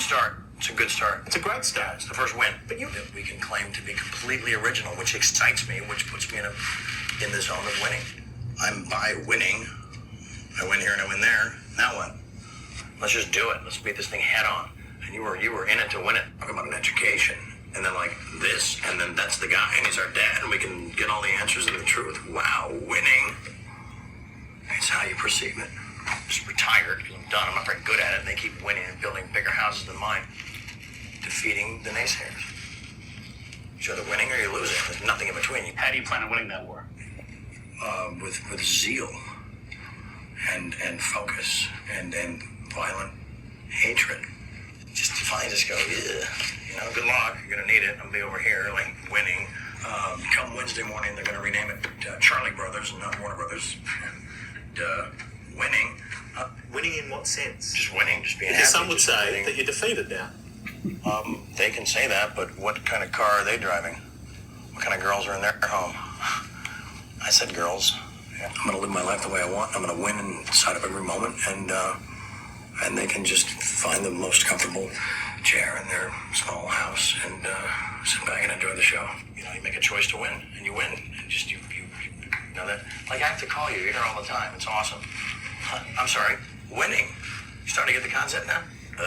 start. It's a good start. It's a great start. It's the first win. But we can claim to be completely original, which excites me, which puts me in the zone of winning. I'm by winning. I win here and I win there. Now what? Let's just do it. Let's beat this thing head on. And you were in it to win it. Talk about an education. And then like this, and then that's the guy, and he's our dad, and we can get all the answers and the truth. Wow, winning. It's how you perceive it. I'm just retired because I'm done. I'm not very good at it, and they keep winning and building bigger houses than mine. Defeating the naysayers. You're either winning or you're losing. There's nothing in between. How do you plan on winning that war? With zeal and focus and violent hatred. Just go, yeah. You know, good luck. You're gonna need it. I'm gonna be over here, like winning. Come Wednesday morning, they're gonna rename it Charlie Brothers and not Warner Brothers. And winning. Winning in what sense? Just winning, just being happy. Because some would say winning. That you're defeated now. They can say that, but what kind of car are they driving? What kind of girls are in their home? I said girls. Yeah. I'm gonna live my life the way I want. I'm gonna win inside of every moment, and they can just find the most comfortable chair in their small house and sit back and enjoy the show. You know, you make a choice to win, and you win. And just you know that. Like I have to call you. You're here all the time. It's awesome. I'm sorry. Winning. You starting to get the concept now?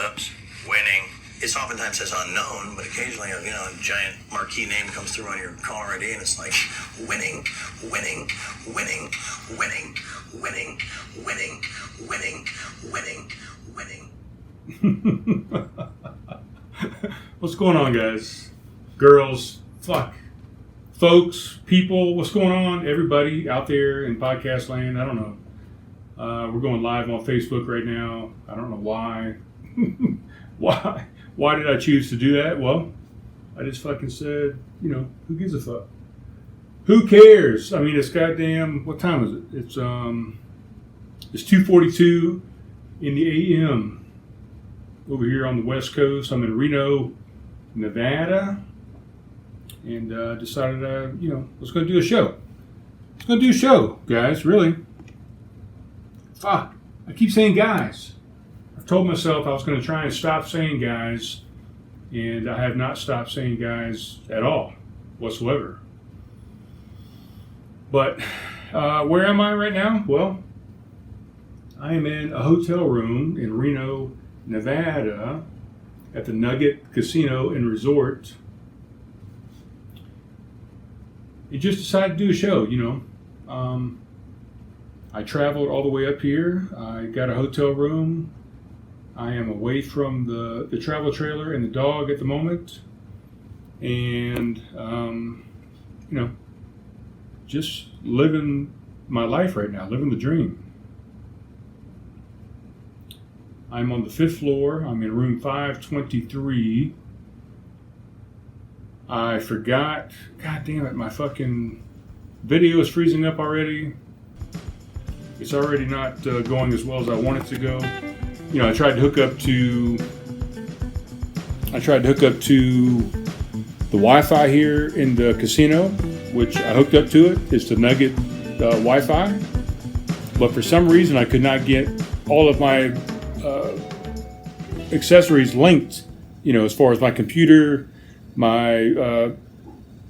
Oops. Winning. It oftentimes says unknown, but occasionally, a giant marquee name comes through on your caller ID, and it's like winning, winning, winning, winning, winning, winning, winning, winning, winning. What's going on, guys? Girls, folks, people, what's going on? Everybody out there in podcast land, I don't know. We're going live on Facebook right now. I don't know why. Why did I choose to do that? Well, I just fucking said, who gives a fuck? Who cares? I mean, it's goddamn, what time is it? It's 2:42 in the a.m. over here on the West Coast. I'm in Reno, Nevada, and decided, let's go do a show. Let's go do a show, guys, really. Fuck, I keep saying guys. I've told myself I was going to try and stop saying guys, and I have not stopped saying guys at all, whatsoever. But where am I right now? Well, I am in a hotel room in Reno, Nevada, at the Nugget Casino and Resort. I just decided to do a show, I traveled all the way up here. I got a hotel room. I am away from the travel trailer and the dog at the moment. And, just living my life right now, living the dream. I'm on the 5th floor. I'm in room 523. I forgot. God damn it, my fucking video is freezing up already. It's already not going as well as I want it to go. I tried to hook up to the Wi-Fi here in the casino, which I hooked up to it. It's the Nugget Wi-Fi. But for some reason, I could not get all of my accessories linked, as far as my computer, my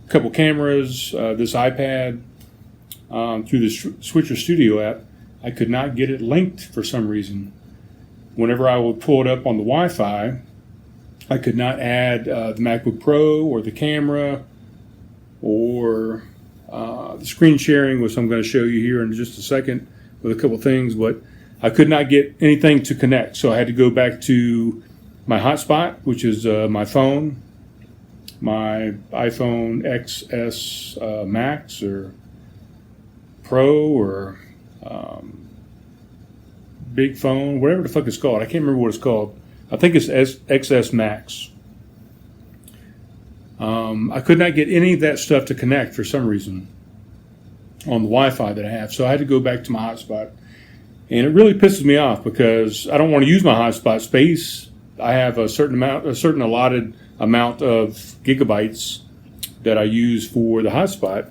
couple cameras, this iPad, through the Switcher Studio app. I could not get it linked for some reason. Whenever I would pull it up on the Wi-Fi, I could not add the MacBook Pro or the camera or the screen sharing, which I'm going to show you here in just a second with a couple things, but I could not get anything to connect. So I had to go back to my hotspot, which is my phone, my iPhone XS Max or Pro or big phone, whatever the fuck it's called. I can't remember what it's called. I think it's XS Max. I could not get any of that stuff to connect for some reason on the Wi-Fi that I have. So I had to go back to my hotspot. And it really pisses me off because I don't want to use my hotspot space. I have a certain allotted amount of gigabytes that I use for the hotspot.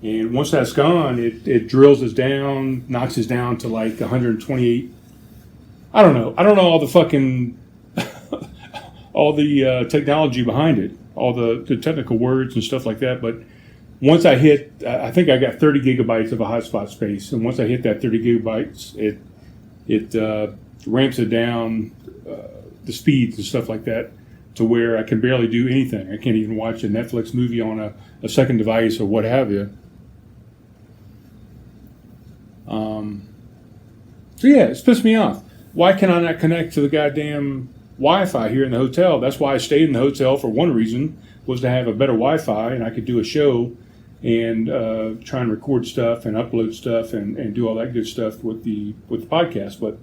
And once that's gone, it drills us down, knocks us down to like 128. I don't know all the fucking technology behind it, all the technical words and stuff like that. But once I hit, I think I got 30 gigabytes of a hotspot space, and once I hit that 30 gigabytes, it ramps it down, the speeds and stuff like that, to where I can barely do anything. I can't even watch a Netflix movie on a second device or what have you. So yeah, it's pissed me off. Why can I not connect to the goddamn Wi-Fi here in the hotel? That's why I stayed in the hotel, for one reason, was to have a better Wi-Fi, and I could do a show and try and record stuff and upload stuff and do all that good stuff with the podcast. But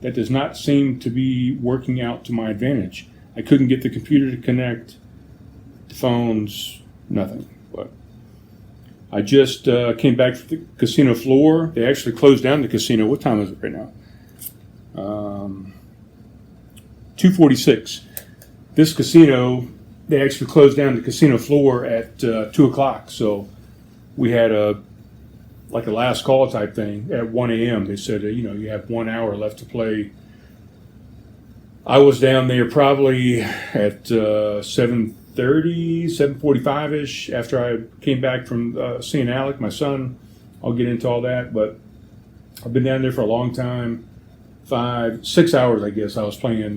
that does not seem to be working out to my advantage. I couldn't get the computer to connect, the phones, nothing. But I just came back from the casino floor. They actually closed down the casino. What time is it right now? 2:46. This casino, they actually closed down the casino floor at 2 o'clock. So we had a last call type thing at 1 a.m. They said, you have 1 hour left to play. I was down there probably at 7:30, 7:45-ish after I came back from seeing Alec, my son. I'll get into all that, but I've been down there for a long time. 6 hours, I guess. I was playing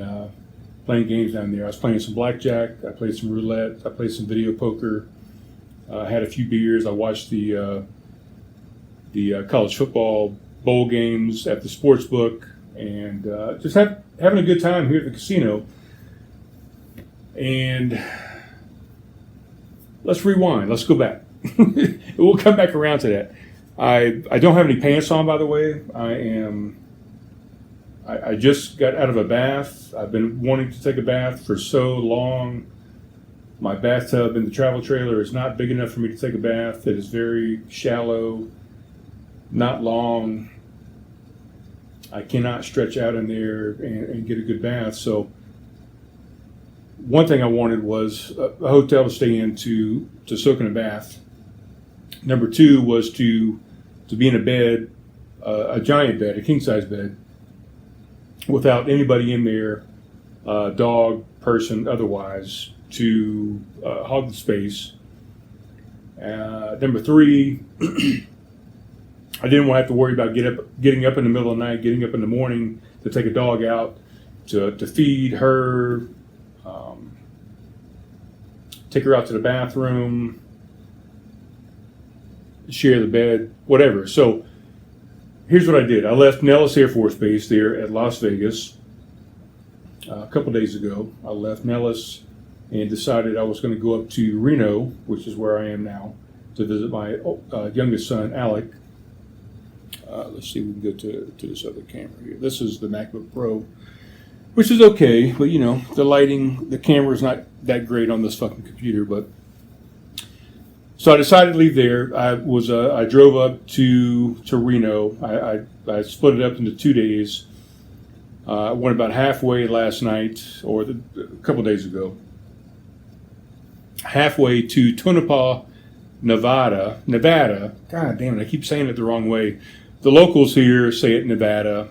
games down there. I was playing some blackjack. I played some roulette. I played some video poker. I had a few beers. I watched the college football bowl games at the sports book, and just having a good time here at the casino. And let's rewind. Let's go back. We'll come back around to that. I don't have any pants on, by the way. I just got out of a bath. I've been wanting to take a bath for so long. My bathtub in the travel trailer is not big enough for me to take a bath. It is very shallow, not long. I cannot stretch out in there and get a good bath. So one thing I wanted was a hotel to stay in to soak in a bath. Number two was to be in a bed, a giant bed, a king-size bed, without anybody in there, dog, person, otherwise, to hog the space. Number three, I didn't want to have to worry about getting up in the middle of the night, getting up in the morning to take a dog out, to feed her, take her out to the bathroom, share the bed, whatever. So here's what I did. I left Nellis Air Force Base there at Las Vegas a couple days ago. I left Nellis and decided I was going to go up to Reno, which is where I am now, to visit my youngest son, Alec. Let's see if we can go to this other camera here. This is the MacBook Pro, which is okay, but the lighting, the camera is not that great on this fucking computer. But so I decided to leave there. I drove up to Reno. I split it up into 2 days. I went about halfway last night, or a couple days ago. Halfway to Tonopah, Nevada. God damn it, I keep saying it the wrong way. The locals here say it Nevada.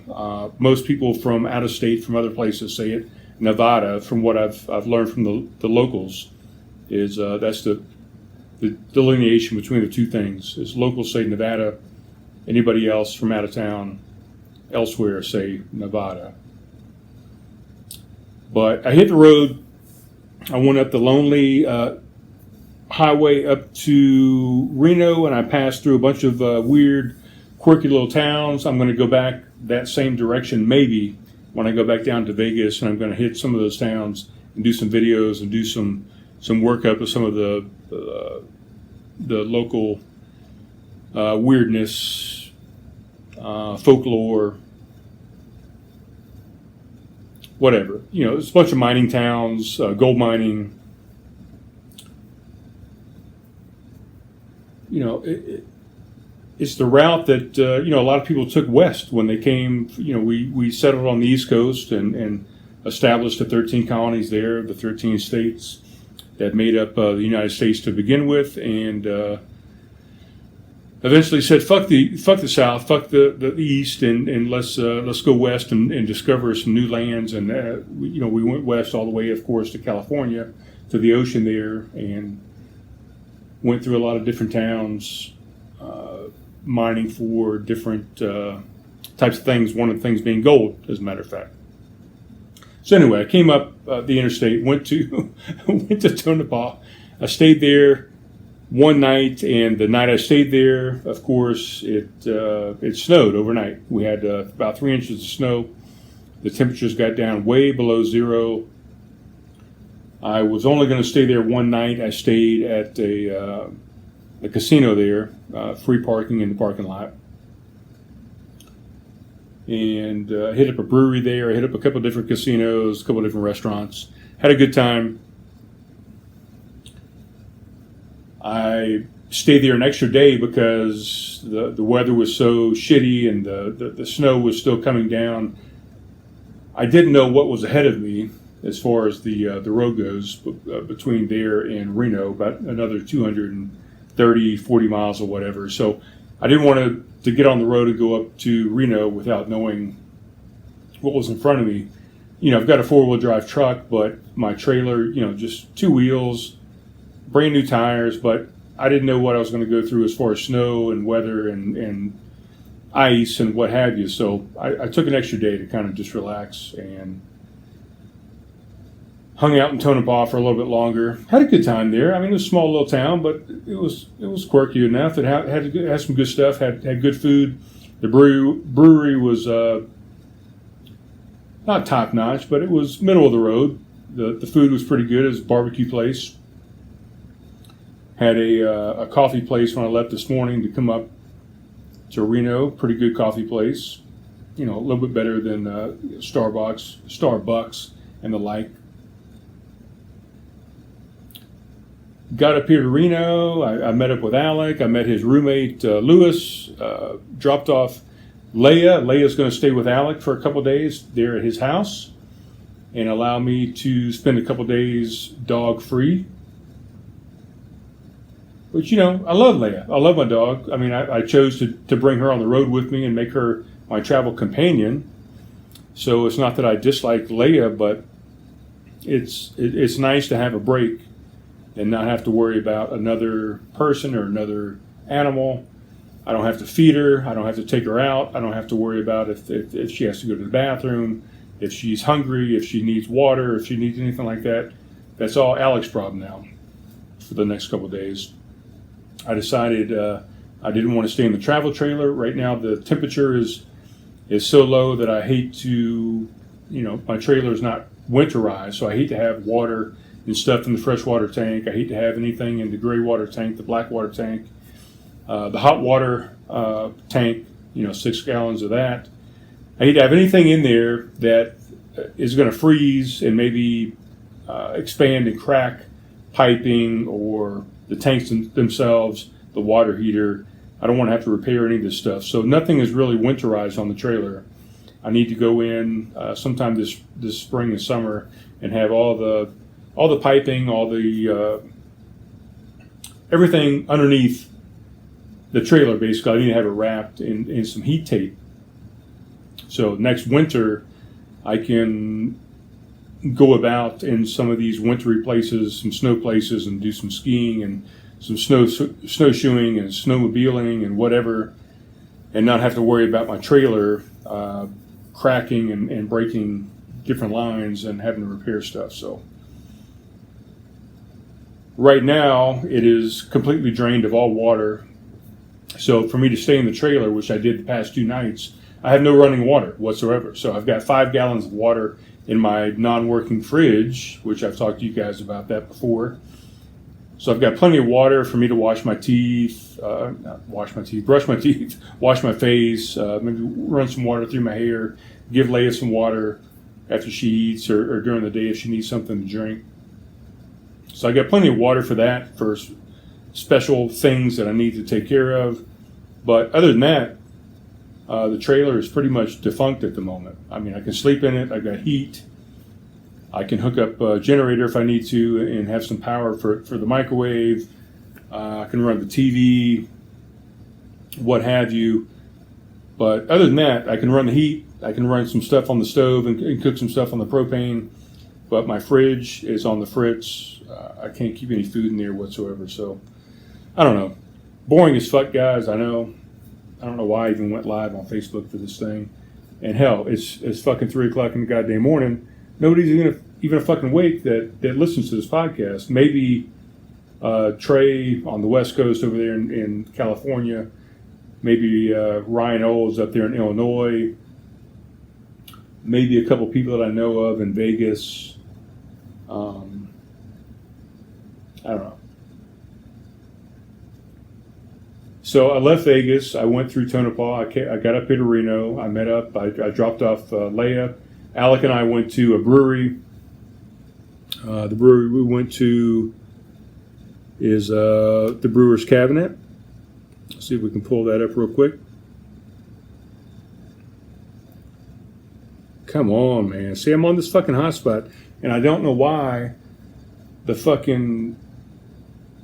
Most people from out of state, from other places, say it Nevada. From what I've learned from the locals, is that's the delineation between the two things. Is locals say Nevada, anybody else from out of town, elsewhere, say Nevada. But I hit the road. I went up the lonely highway up to Reno, and I passed through a bunch of weird, quirky little towns. I'm going to go back that same direction maybe when I go back down to Vegas, and I'm going to hit some of those towns and do some videos and do some workup of some of the local weirdness, folklore, whatever. It's a bunch of mining towns, gold mining. It's the route that a lot of people took west when they came. We settled on the East Coast and established the 13 colonies there, the 13 states that made up the United States to begin with, and eventually said, fuck the South, fuck the East, and let's go west and discover some new lands. And we went west all the way, of course, to California, to the ocean there, and went through a lot of different towns, mining for different types of things. One of the things being gold, as a matter of fact. So anyway, I came up the interstate, went to Tonopah. I stayed there one night, and the night I stayed there, of course, it snowed overnight. We had about 3 inches of snow. The temperatures got down way below zero. I was only going to stay there one night. I stayed at a casino there, free parking in the parking lot. And hit up a brewery there. I hit up a couple different casinos, a couple different restaurants. Had a good time. I stayed there an extra day because the weather was so shitty and the snow was still coming down. I didn't know what was ahead of me as far as the road goes between there and Reno, about another 230, 40 miles or whatever. So I didn't want to get on the road and go up to Reno without knowing what was in front of me. I've got a 4-wheel drive truck, but my trailer, just 2 wheels, brand new tires, but I didn't know what I was going to go through as far as snow and weather and ice and what have you. So I took an extra day to kind of just relax and hung out in Tonopah for a little bit longer. Had a good time there. I mean, it was a small little town, but it was quirky enough. It had some good stuff. Had good food. The brewery was not top notch, but it was middle of the road. The food was pretty good. It was a barbecue place. Had a coffee place when I left this morning to come up to Reno. Pretty good coffee place. A little bit better than Starbucks and the like. Got up here to Reno. I met up with Alec. I met his roommate, Lewis. Dropped off Leia. Leia's going to stay with Alec for a couple days there at his house and allow me to spend a couple days dog-free. But, I love Leia. I love my dog. I mean, I chose to bring her on the road with me and make her my travel companion. So it's not that I dislike Leia, but it's nice to have a break and not have to worry about another person or another animal. I don't have to feed her. I don't have to take her out. I don't have to worry about if she has to go to the bathroom, if she's hungry, if she needs water, if she needs anything like that. That's all Alec's problem now for the next couple of days. I decided I didn't want to stay in the travel trailer. Right now the temperature is so low that I hate to, my trailer is not winterized, so I hate to have water and stuff in the freshwater tank. I hate to have anything in the gray water tank, the black water tank, the hot water tank, 6 gallons of that. I hate to have anything in there that is going to freeze and maybe expand and crack piping or the tanks themselves, the water heater. I don't want to have to repair any of this stuff. So nothing is really winterized on the trailer. I need to go in sometime this spring and summer and have all the piping, all the everything underneath the trailer. Basically, I need to have it wrapped in some heat tape. So next winter, I can go about in some of these wintry places, some snow places, and do some skiing and some snowshoeing and snowmobiling and whatever, and not have to worry about my trailer cracking and breaking different lines and having to repair stuff. So right now it is completely drained of all water. So for me to stay in the trailer, which I did the past 2 nights, I have no running water whatsoever. So I've got 5 gallons of water in my non-working fridge, which I've talked to you guys about that before. So I've got plenty of water for me to wash my teeth, brush my teeth, wash my face, maybe run some water through my hair, give Leia some water after she eats or during the day if she needs something to drink. So I got plenty of water for that, for special things that I need to take care of. But other than that, the trailer is pretty much defunct at the moment. I mean, I can sleep in it. I've got heat. I can hook up a generator if I need to and have some power for the microwave. I can run the TV. what have you. But other than that, I can run the heat. I can run some stuff on the stove and cook some stuff on the propane. But my fridge is on the fritz. I can't keep any food in there whatsoever. So, I don't know. Boring as fuck, guys. I know. I don't know why I even went live on Facebook for this thing. And hell, it's fucking 3 o'clock in the goddamn morning. Nobody's even a fucking awake that listens to this podcast. Maybe Trey on the West Coast over there in California. Maybe Ryan Oles up there in Illinois. Maybe a couple people that I know of in Vegas. I don't know. So I left Vegas. I went through Tonopah. I got up here to Reno. I met up. I dropped off Leia. Alec and I went to a brewery. The brewery we went to is the Brewer's Cabinet. Let's see if we can pull that up real quick. Come on, man. See, I'm on this fucking hotspot, and I don't know why the fucking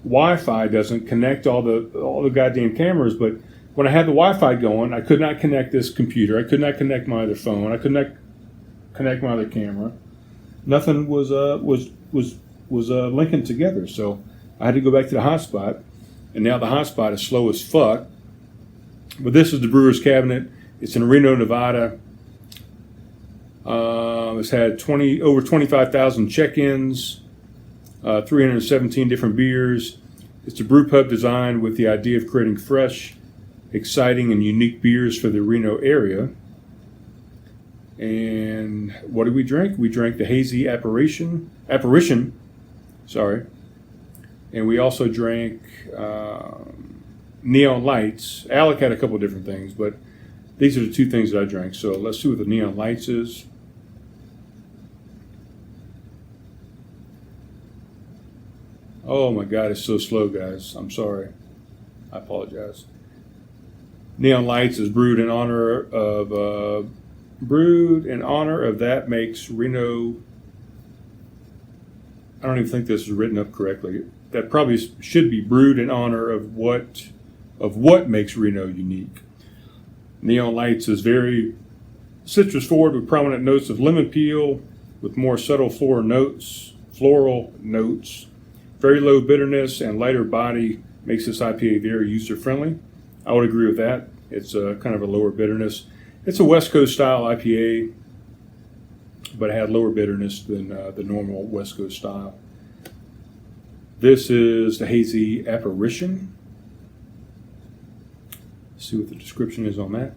Wi-Fi doesn't connect all the goddamn cameras. But when I had the Wi-Fi going, I could not connect this computer. I could not connect my other phone. I could not connect my other camera. Nothing was linking together. So I had to go back to the hotspot, and now the hotspot is slow as fuck. But this is the Brewer's Cabinet. It's in Reno, Nevada. It's had over 25,000 check-ins, 317 different beers. It's a brew pub designed with the idea of creating fresh, exciting, and unique beers for the Reno area. And what did we drink? We drank the Hazy Apparition. And we also drank Neon Lights. Alec had a couple different things, but these are the two things that I drank. So let's see what the Neon Lights is. Oh my God, it's so slow, guys. I'm sorry. I apologize. Neon Lights is brewed in honor of that makes Reno. I don't even think this is written up correctly. That probably should be brewed in honor of what makes Reno unique. Neon Lights is very citrus forward with prominent notes of lemon peel with more subtle floral notes. Very low bitterness and lighter body makes this IPA very user-friendly. I would agree with that. It's kind of a lower bitterness. It's a West Coast style IPA, but it had lower bitterness than the normal West Coast style. This is the Hazy Apparition. Let's see what the description is on that.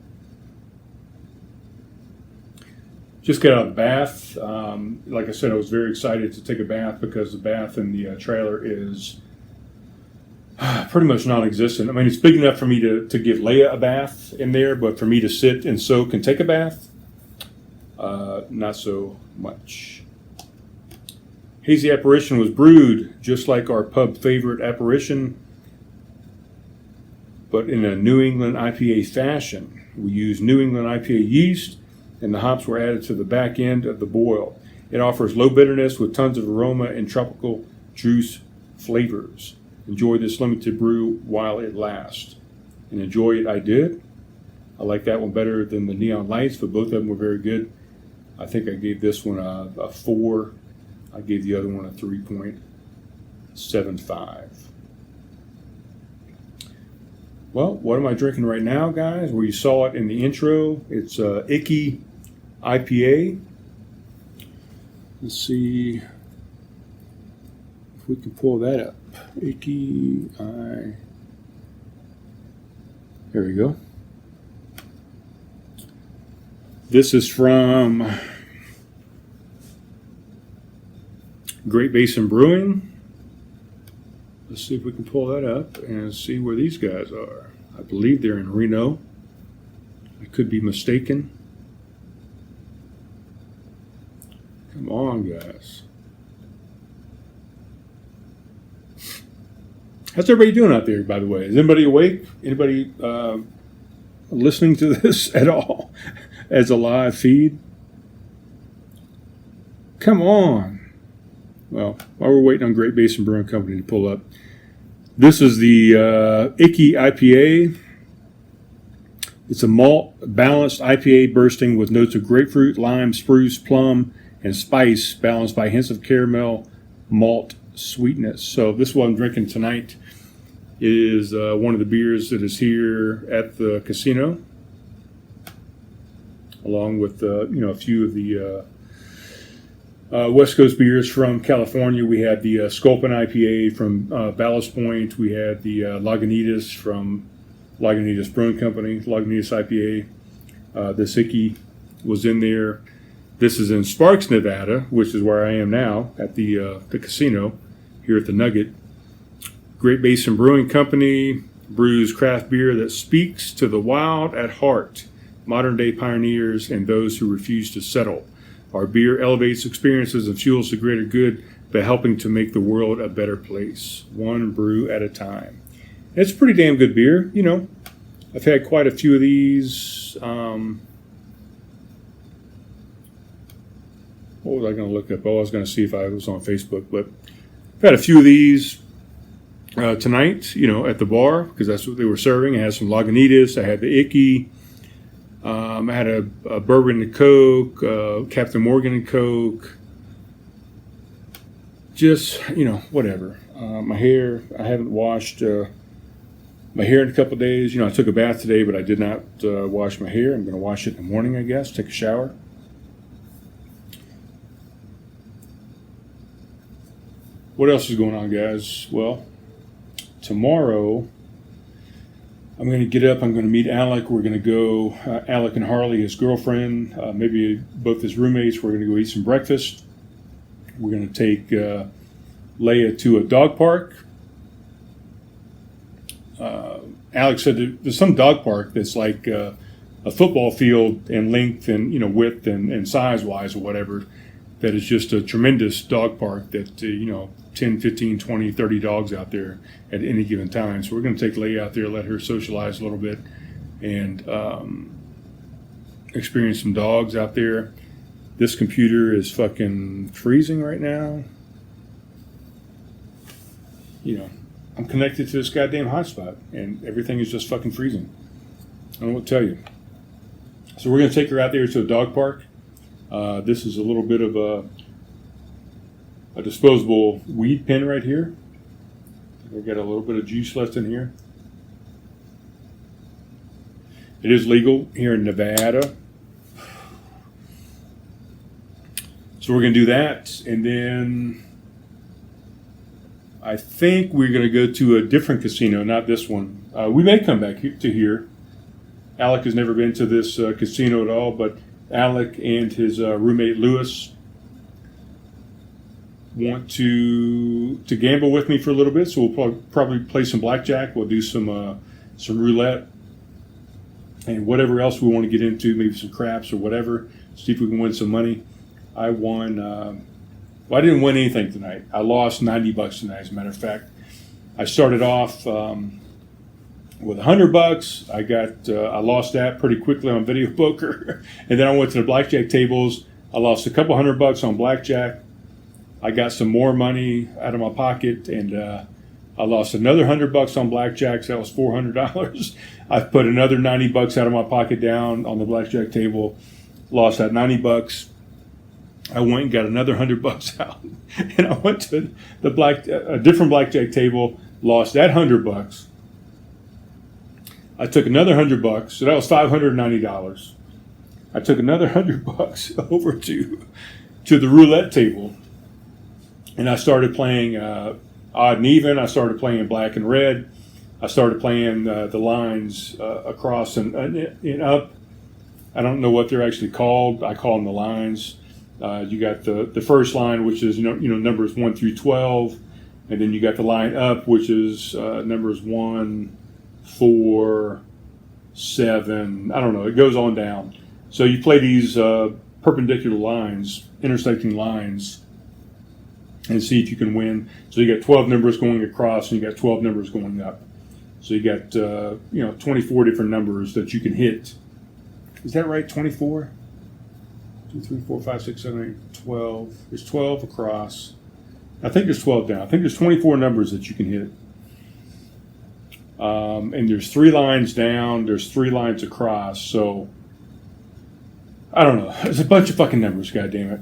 Just got out of the bath. Like I said, I was very excited to take a bath because the bath in the trailer is pretty much non-existent. I mean, it's big enough for me to give Leia a bath in there, but for me to sit and soak and take a bath, not so much. Hazy Apparition was brewed just like our pub favorite Apparition, but in a New England IPA fashion. We use New England IPA yeast, and the hops were added to the back end of the boil. It offers low bitterness with tons of aroma and tropical juice flavors. Enjoy this limited brew while it lasts. And enjoy it I did. I like that one better than the Neon Lights, but both of them were very good. I think I gave this one a 4. I gave the other one a 3.75. Well, what am I drinking right now, guys? Well, you saw it in the intro. It's ICKY IPA. Let's see if we can pull that up. ICKY There we go. This is from Great Basin Brewing. Let's see if we can pull that up and see where these guys are. I believe they're in Reno. I could be mistaken. Come on, guys. How's everybody doing out there, by the way? Is anybody awake? Anybody listening to this at all as a live feed? Come on. Well, while we're waiting on Great Basin Brewing Company to pull up, this is the ICKY IPA. It's a malt balanced IPA bursting with notes of grapefruit, lime, spruce, plum, and spice, balanced by hints of caramel, malt sweetness. So this one I'm drinking tonight is one of the beers that is here at the casino, along with a few of the West Coast beers from California. We had the Sculpin IPA from Ballast Point. We had the Lagunitas from Lagunitas Brewing Company, Lagunitas IPA. This Icky was in there. This is in Sparks, Nevada, which is where I am now at the casino here at the Nugget. Great Basin Brewing Company brews craft beer that speaks to the wild at heart, modern-day pioneers, and those who refuse to settle. Our beer elevates experiences and fuels the greater good by helping to make the world a better place, one brew at a time. It's pretty damn good beer. I've had quite a few of these. What was I going to look up? I was going to see if I was on Facebook, but I've had a few of these tonight, at the bar, because that's what they were serving. I had some Lagunitas. I had the Icky. I had a bourbon and Coke, Captain Morgan and Coke. Just, whatever. My hair, I haven't washed my hair in a couple of days. I took a bath today, but I did not wash my hair. I'm going to wash it in the morning, I guess, take a shower. What else is going on, guys? Well, tomorrow I'm going to get up. I'm going to meet Alec. We're going to go, Alec and Harley, his girlfriend, maybe both his roommates. We're going to go eat some breakfast. We're going to take Leia to a dog park. Alex said there's some dog park that's like a football field in length and width and size wise or whatever, that is just a tremendous dog park that 10, 15, 20, 30 dogs out there at any given time. So we're going to take Leia out there, let her socialize a little bit, and experience some dogs out there. This computer is fucking freezing right now. I'm connected to this goddamn hotspot, and everything is just fucking freezing. I don't know what to tell you. So we're going to take her out there to a dog park. This is a little bit of a disposable weed pen right here. We've got a little bit of juice left in here. It is legal here in Nevada. So we're going to do that, and then I think we're going to go to a different casino, not this one. We may come back to here. Alec has never been to this casino at all, but Alec and his roommate Lewis want to gamble with me for a little bit, so we'll probably play some blackjack. We'll do some roulette and whatever else we want to get into, maybe some craps or whatever. See if we can win some money. I won. I didn't win anything tonight. I lost $90 tonight, as a matter of fact. I started off with $100. I lost that pretty quickly on video poker, and then I went to the blackjack tables. I lost a couple $100 on blackjack. I got some more money out of my pocket, and I lost another $100 on blackjack. So that was $400. I put another $90 out of my pocket down on the blackjack table. Lost that $90. I went and got another $100 out, and I went to a different blackjack table. Lost that $100. I took another $100, so that was $590. I took another $100 over to the roulette table, and I started playing odd and even. I started playing black and red. I started playing the lines across and up. I don't know what they're actually called. I call them the lines. You got the first line, which is numbers 1 through 12, and then you got the line up, which is numbers 1, 4, 7. I don't know. It goes on down. So you play these perpendicular lines, intersecting lines, and see if you can win. So you got 12 numbers going across, and you got 12 numbers going up. So you got 24 different numbers that you can hit. Is that right? 24? 2, 3, 4, 5, 6, 7, 8, 12. There's 12 across. I think there's 12 down. I think there's 24 numbers that you can hit. And there's 3 lines down, there's 3 lines across, so I don't know. It's a bunch of fucking numbers, goddammit.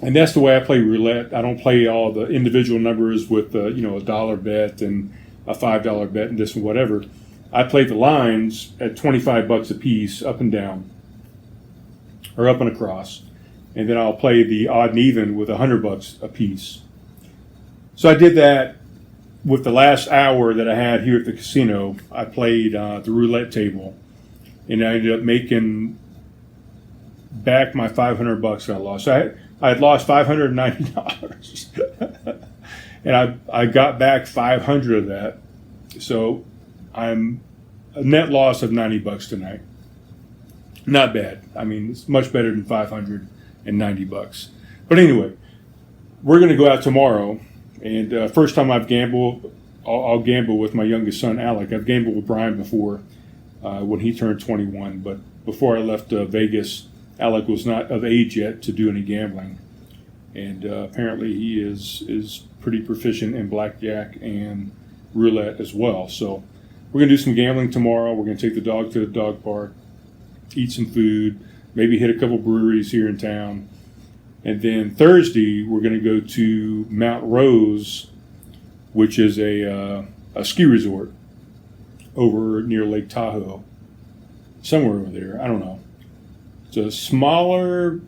And that's the way I play roulette. I don't play all the individual numbers with a $1 bet and a $5 bet and this and whatever. I play the lines at $25 a piece, up and down, or up and across, and then I'll play the odd and even with $100 a piece. So I did that with the last hour that I had here at the casino. I played the roulette table, and I ended up making back my $500 that I lost. I had lost $590, and I got back 500 of that. So I'm a net loss of $90 tonight. Not bad. I mean, it's much better than $590. But anyway, we're going to go out tomorrow, and first time I've gambled, I'll gamble with my youngest son, Alec. I've gambled with Brian before when he turned 21, but before I left Vegas, Alec was not of age yet to do any gambling, and apparently he is pretty proficient in blackjack and roulette as well. So we're going to do some gambling tomorrow. We're going to take the dog to the dog park, eat some food, maybe hit a couple breweries here in town. And then Thursday, we're going to go to Mount Rose, which is a ski resort over near Lake Tahoe, somewhere over there. I don't know. It's a smaller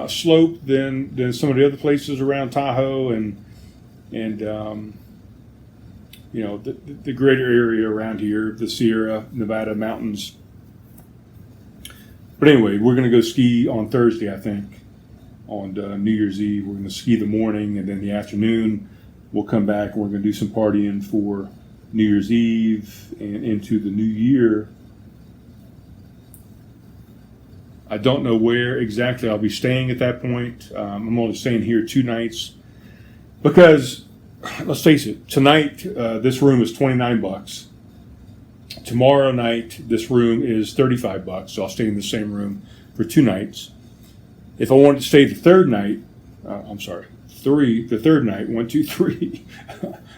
slope than some of the other places around Tahoe, and the greater area around here, the Sierra Nevada mountains. But anyway, we're going to go ski on Thursday, I think, on New Year's Eve. We're going to ski the morning, and then the afternoon we'll come back and we're going to do some partying for New Year's Eve and into the new year. I don't know where exactly I'll be staying at that point. I'm only staying here 2 nights because, let's face it, tonight this room is $29. Tomorrow night this room is $35, so I'll stay in the same room for 2 nights. If I wanted to stay the third night, the third night, 1, 2, 3,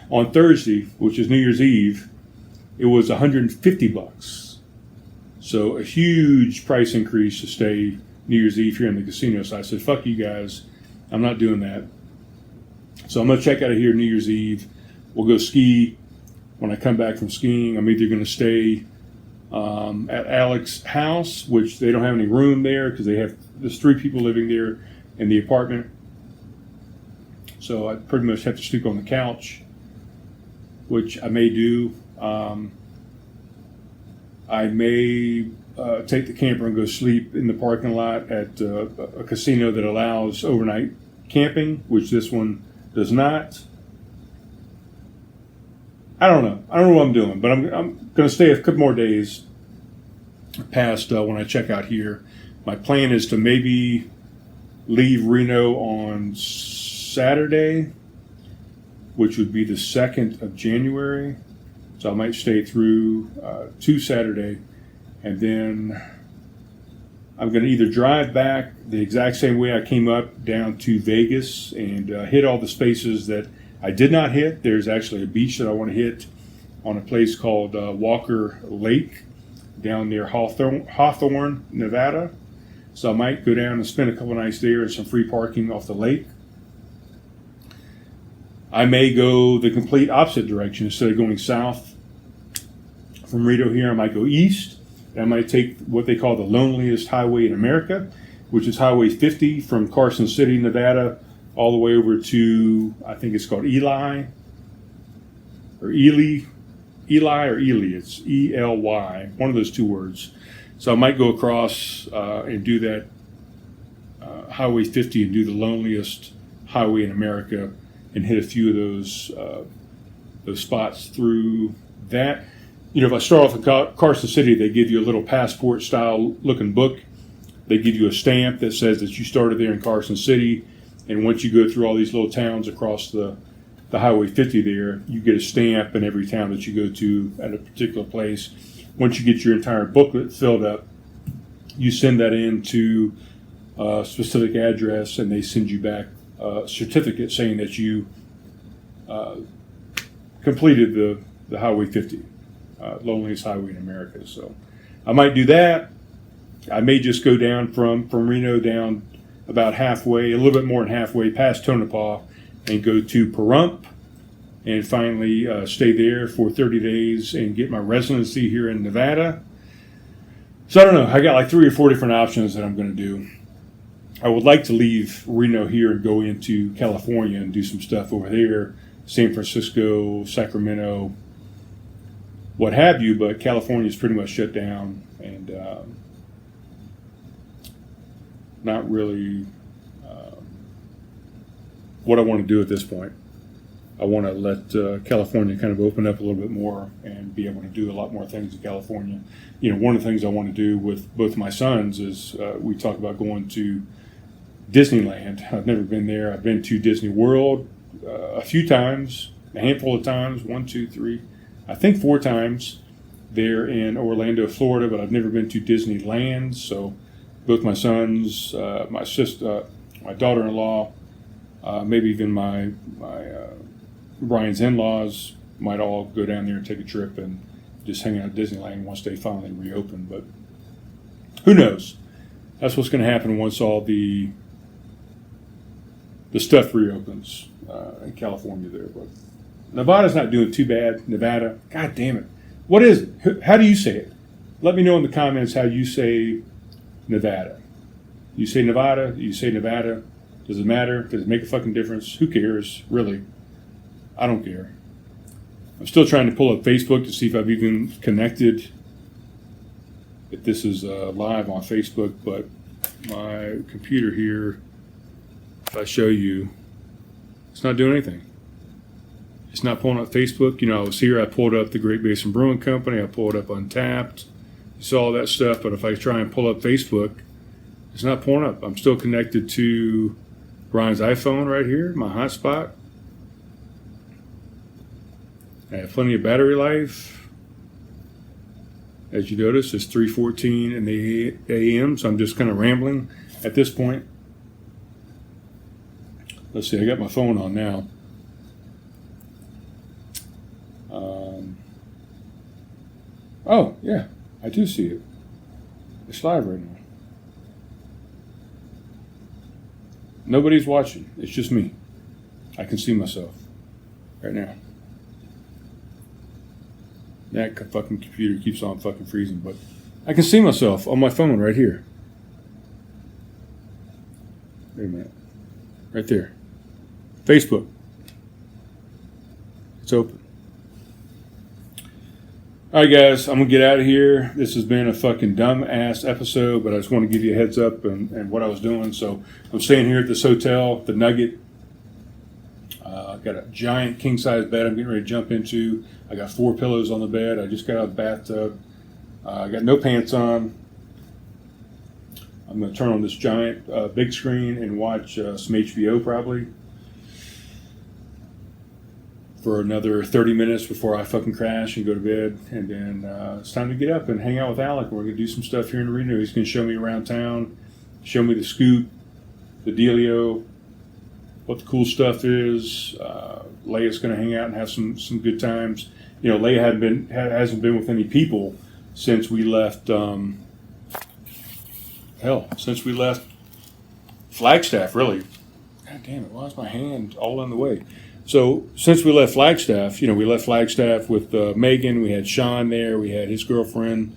on Thursday, which is New Year's Eve, it was $150. So a huge price increase to stay New Year's Eve here in the casino. So I said, fuck you guys, I'm not doing that. So I'm going to check out of here New Year's Eve. We'll go ski. When I come back from skiing, I'm either going to stay at Alex's house, which they don't have any room there because there's 3 people living there in the apartment. So I pretty much have to sleep on the couch, which I may do. I may take the camper and go sleep in the parking lot at a casino that allows overnight camping, which this one does not. I don't know what I'm doing, but I'm going to stay a couple more days past when I check out here. My plan is to maybe leave Reno on Saturday, which would be the 2nd of January. So I might stay through to Saturday, and then I'm going to either drive back the exact same way I came up down to Vegas and hit all the spaces that I did not hit. There's actually a beach that I want to hit on a place called Walker Lake down near Hawthorne, Nevada. So I might go down and spend a couple nights there and some free parking off the lake. I may go the complete opposite direction. Instead of going south from Reno here, I might go east. And I might take what they call the loneliest highway in America, which is Highway 50 from Carson City, Nevada, all the way over to, I think it's called Ely, or Ely, it's E-L-Y, one of those 2 words. So I might go across and do that Highway 50 and do the loneliest highway in America and hit a few of those spots through that. You know, if I start off in Carson City, they give you a little passport style looking book. They give you a stamp that says that you started there in Carson City. And once you go through all these little towns across the Highway 50 there, you get a stamp in every town that you go to at a particular place. Once you get your entire booklet filled up, you send that in to a specific address, and they send you back a certificate saying that you completed the Highway 50, loneliest highway in America. So I might do that. I may just go down from Reno down about halfway, a little bit more than halfway past Tonopah, and go to Pahrump, and finally stay there for 30 days and get my residency here in Nevada. So I don't know. I got like 3 or 4 different options that I'm going to do. I would like to leave Reno here and go into California and do some stuff over there, San Francisco, Sacramento, what have you, but California is pretty much shut down, and not really what I want to do at this point. I want to let California kind of open up a little bit more and be able to do a lot more things in California. You know, one of the things I want to do with both my sons is we talk about going to Disneyland. I've never been there. I've been to Disney World a few times, a handful of times, 1, 2, 3, I think 4 times there in Orlando, Florida, but I've never been to Disneyland. So both my sons, my sister, my daughter-in-law, maybe even my Brian's in-laws might all go down there and take a trip and just hang out at Disneyland once they finally reopen. But who knows? That's what's going to happen once all the stuff reopens in California there. But Nevada's not doing too bad. Nevada, God damn it. What is it? How do you say it? Let me know in the comments how you say Nevada. You say Nevada? You say Nevada? Does it matter? Does it make a fucking difference? Who cares, really? I don't care. I'm still trying to pull up Facebook to see if I've even connected, if this is live on Facebook, but my computer here, if I show you, it's not doing anything. It's not pulling up Facebook. You know, I was here, I pulled up the Great Basin Brewing Company, I pulled up Untapped, you saw all that stuff, but if I try and pull up Facebook, it's not pulling up. I'm still connected to Brian's iPhone right here, my hotspot. I have plenty of battery life. As you notice, it's 3:14 in the a.m., so I'm just kind of rambling at this point. Let's see, I got my phone on now. Oh, yeah, I do see it. It's live right now. Nobody's watching. It's just me. I can see myself right now. That fucking computer keeps on fucking freezing, but I can see myself on my phone right here. Wait a minute. Right there. Facebook. It's open. Alright guys, I'm going to get out of here. This has been a fucking dumb-ass episode, but I just want to give you a heads up and what I was doing. So I'm staying here at this hotel, the Nugget. I've got a giant king-size bed I'm getting ready to jump into. I got 4 pillows on the bed. I just got out of the bathtub. I got no pants on. I'm going to turn on this giant big screen and watch some HBO probably for another 30 minutes before I fucking crash and go to bed. And then it's time to get up and hang out with Alec. We're going to do some stuff here in Reno. He's going to show me around town, show me the scoop, the dealio, what the cool stuff is. Leia's going to hang out and have some good times. You know, Leia hasn't been with any people since we left. Since we left Flagstaff, really. God damn it! Why is my hand all in the way? So since we left Flagstaff, you know, we left Flagstaff with Megan. We had Sean there. We had his girlfriend.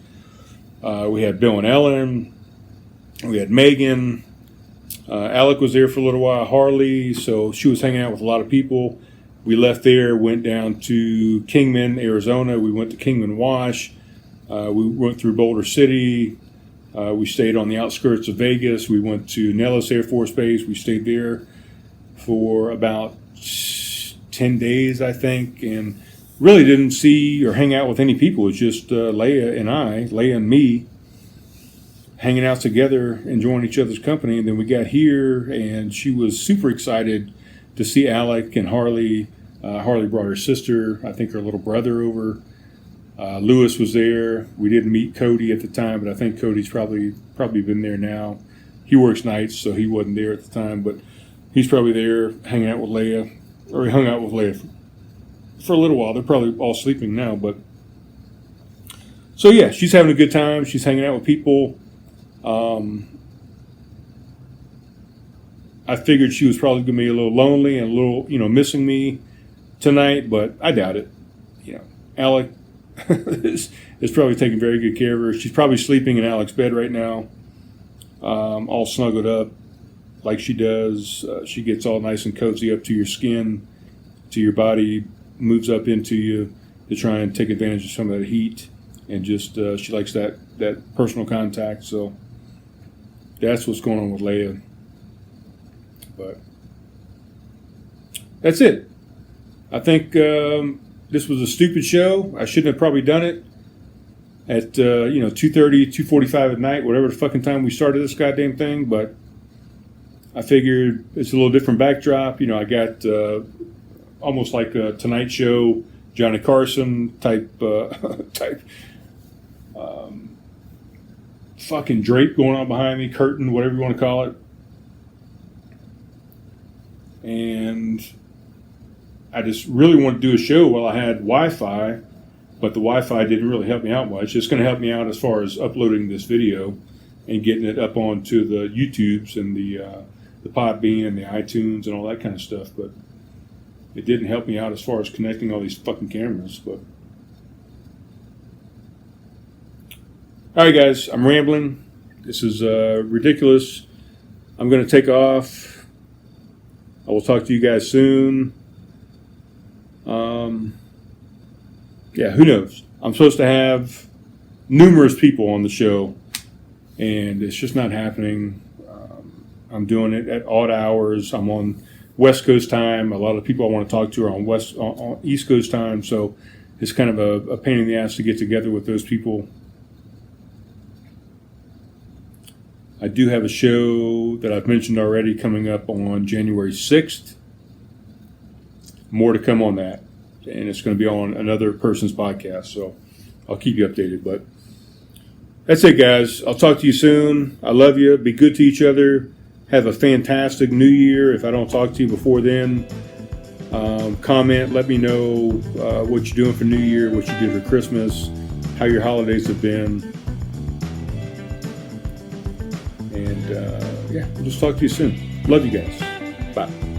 We had Bill and Ellen. We had Megan. Alec was there for a little while. Harley. So she was hanging out with a lot of people. We left there, went down to Kingman, Arizona. We went to Kingman Wash. We went through Boulder City. We stayed on the outskirts of Vegas. We went to Nellis Air Force Base. We stayed there for about 10 days, I think, and really didn't see or hang out with any people. It was just Leia and me, hanging out together, enjoying each other's company. And then we got here, and she was super excited to see Alec and Harley. Harley brought her sister, I think her little brother over. Lewis was there. We didn't meet Cody at the time, but I think Cody's probably been there now. He works nights, so he wasn't there at the time, but he's probably there hanging out with Leia, or he hung out with Leia for a little while. They're probably all sleeping now, but so yeah, she's having a good time. She's hanging out with people. I figured she was probably going to be a little lonely and a little, missing me tonight, but I doubt it. Alec is probably taking very good care of her. She's probably sleeping in Alec's bed right now, all snuggled up like she does. She gets all nice and cozy up to your skin, to your body, moves up into you to try and take advantage of some of that heat, and just she likes that personal contact. So that's what's going on with Leia. But that's it. I think this was a stupid show. I shouldn't have probably done it at 2:30, 2:45 at night, whatever the fucking time we started this goddamn thing. But I figured it's a little different backdrop. I got almost like a Tonight Show, Johnny Carson type fucking drape going on behind me, curtain, whatever you want to call it. And I just really wanted to do a show while I had Wi-Fi, but the Wi-Fi didn't really help me out much. It's going to help me out as far as uploading this video and getting it up onto the YouTubes and the Podbean and the iTunes and all that kind of stuff, but it didn't help me out as far as connecting all these fucking cameras. But all right, guys, I'm rambling. This is ridiculous. I'm going to take off. I will talk to you guys soon. Yeah, who knows? I'm supposed to have numerous people on the show, and it's just not happening. I'm doing it at odd hours. I'm on West Coast time. A lot of people I want to talk to are on East Coast time, so it's kind of a pain in the ass to get together with those people. I do have a show that I've mentioned already coming up on January 6th. More to come on that. And it's going to be on another person's podcast, so I'll keep you updated. But that's it, guys. I'll talk to you soon. I love you. Be good to each other. Have a fantastic New Year. If I don't talk to you before then, comment. Let me know what you're doing for New Year, what you did for Christmas, how your holidays have been. And, yeah, we'll just talk to you soon. Love you guys. Bye.